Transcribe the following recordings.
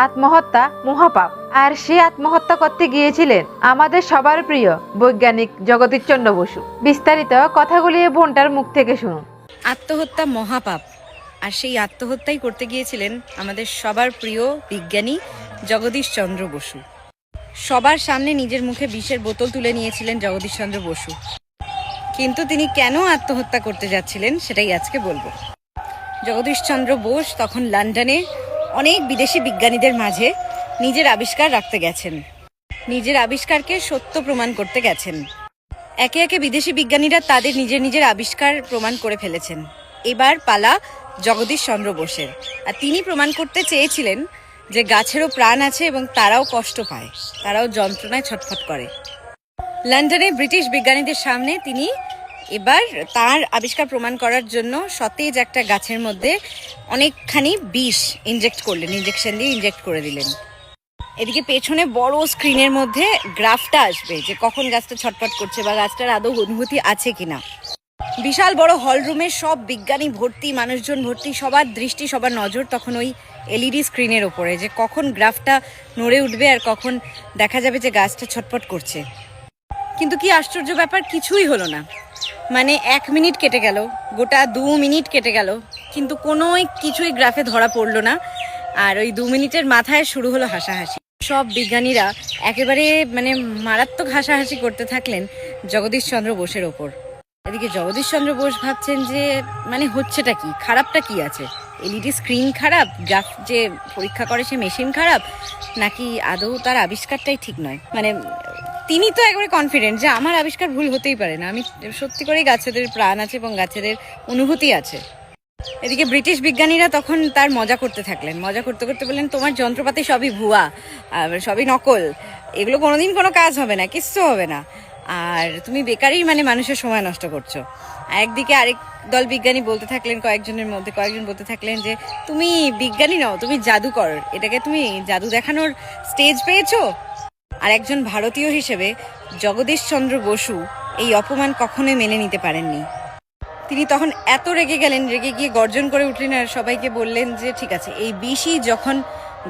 আত্মহত্যা মহাপাপ। আর সে আত্মহত্যা করতে গিয়েছিলেন আমাদের সবার প্রিয় বৈজ্ঞানিক জগদীশচন্দ্র বসু। বিস্তারিত কথাগুলি এই বোনটার মুখ থেকে শুনুন। আত্মহত্যা মহাপাপ, আর সেই আত্মহত্যাই করতে গিয়েছিলেন আমাদের সবার প্রিয় বিজ্ঞানী জগদীশচন্দ্র বসু। সবার সামনে নিজের মুখে বিষের বোতল তুলে নিয়েছিলেন জগদীশচন্দ্র বসু। কিন্তু তিনি কেন আত্মহত্যা করতে যাচ্ছিলেন সেটাই আজকে বলবো। জগদীশচন্দ্র বোস তখন লন্ডনে অনেক বিদেশি বিজ্ঞানীদের মাঝে নিজের আবিষ্কার রাখতে গেছেন, নিজের আবিষ্কারকে সত্য প্রমাণ করতে গেছেন। একে একে বিদেশি বিজ্ঞানীরা তাদের নিজের আবিষ্কার প্রমাণ করে ফেলেছেন। এবার পালা জগদীশচন্দ্র বোসের। আর তিনি প্রমাণ করতে চেয়েছিলেন যে গাছেরও প্রাণ আছে এবং তারাও কষ্ট পায়, তারাও যন্ত্রণায় ছটফট করে। লন্ডনে ব্রিটিশ বিজ্ঞানীদের সামনে তিনি এবার তার আবিষ্কার প্রমাণ করার জন্য সতেজ একটা গাছের মধ্যে অনেকখানি বিষ ইঞ্জেকশন দিয়ে ইনজেক্ট করে দিলেন। এদিকে পেছনে বড় স্ক্রিনের মধ্যে গ্রাফটা আসবে যে কখন গাছটা ছটফট করছে বা গাছটার আদৌ অনুভূতি আছে কিনা। বিশাল বড় হল রুমে সব বিজ্ঞানী ভর্তি, মানুষজন ভর্তি, সবার দৃষ্টি সবার নজর তখন ওই এলইডি স্ক্রিনের ওপরে যে কখন গ্রাফটা নড়ে উঠবে আর কখন দেখা যাবে যে গাছটা ছটফট করছে। কিন্তু কি আশ্চর্য ব্যাপার, কিছুই হলো না। মানে 1 মিনিট কেটে গেল, গোটা 2 মিনিট কেটে গেল, কিন্তু কোনো কিছুই গ্রাফে ধরা পড়লো না। আর ওই 2 মিনিটের মাথায় শুরু হলো হাসাহাসি। সব বিজ্ঞানীরা একেবারে মারাত্মক হাসাহাসি করতে থাকলেন জগদীশচন্দ্র বোসের ওপর। এদিকে জগদীশচন্দ্র বোস ভাবছেন যে হচ্ছেটা কি, খারাপটা কি আছে? এলইডি স্ক্রিন খারাপ, গ্রাফ যে পরীক্ষা করে সে মেশিন খারাপ, নাকি আদৌ তার আবিষ্কারটাই ঠিক নয়? তিনি তো একবারে কনফিডেন্ট যে আমার আবিষ্কার ভুল হতেই পারে না, আমি সত্যি করেই গাছেদের প্রাণ আছে এবং গাছেদের অনুভূতি আছে। এদিকে ব্রিটিশ বিজ্ঞানীরা তখন তার মজা করতে থাকলেন, মজা করতে করতে বললেন, তোমার যন্ত্রপাতি সবই ভুয়া, সবই নকল, এগুলো কোনোদিন কোনো কাজ হবে না, কিচ্ছু হবে না, আর তুমি বেকারই মানুষের সময় নষ্ট করছো। একদিকে আরেক দল বিজ্ঞানী বলতে থাকলেন, কয়েকজন বলতে থাকলেন যে তুমি বিজ্ঞানী নও, তুমি জাদুকর, এটাকে তুমি জাদু দেখানোর স্টেজ পেয়েছো। আর একজন ভারতীয় হিসেবে জগদীশচন্দ্র বসু এই অপমান কখনোই মেনে নিতে পারেননি। তিনি তখন এত রেগে গেলেন, রেগে গিয়ে গর্জন করে উঠলেন আর সবাইকে বললেন যে ঠিক আছে, এই বিষই যখন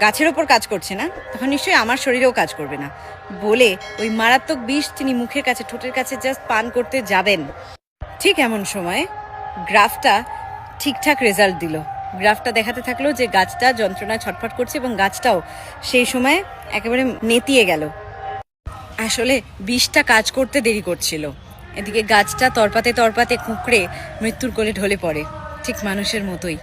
গাছের ওপর কাজ করছে না, তখন নিশ্চয়ই আমার শরীরেও কাজ করবে না, বলে ওই মারাত্মক বিষ তিনি মুখের কাছে, ঠোঁটের কাছে জাস্ট পান করতে যাবেন। ঠিক এমন সময় গ্রাফটা ঠিকঠাক রেজাল্ট দিল। গ্রাফটা দেখাতে থাকলো যে গাছটা যন্ত্রণায় ছটফট করছে এবং গাছটাও সেই সময় একেবারে নেতিয়ে গেল। আসলে বিষটা কাজ করতে দেরি করছিল। এদিকে গাছটা তরপাতে তরপাতে কুঁকড়ে মৃত্যুর কোলে ঢলে পড়ে, ঠিক মানুষের মতোই।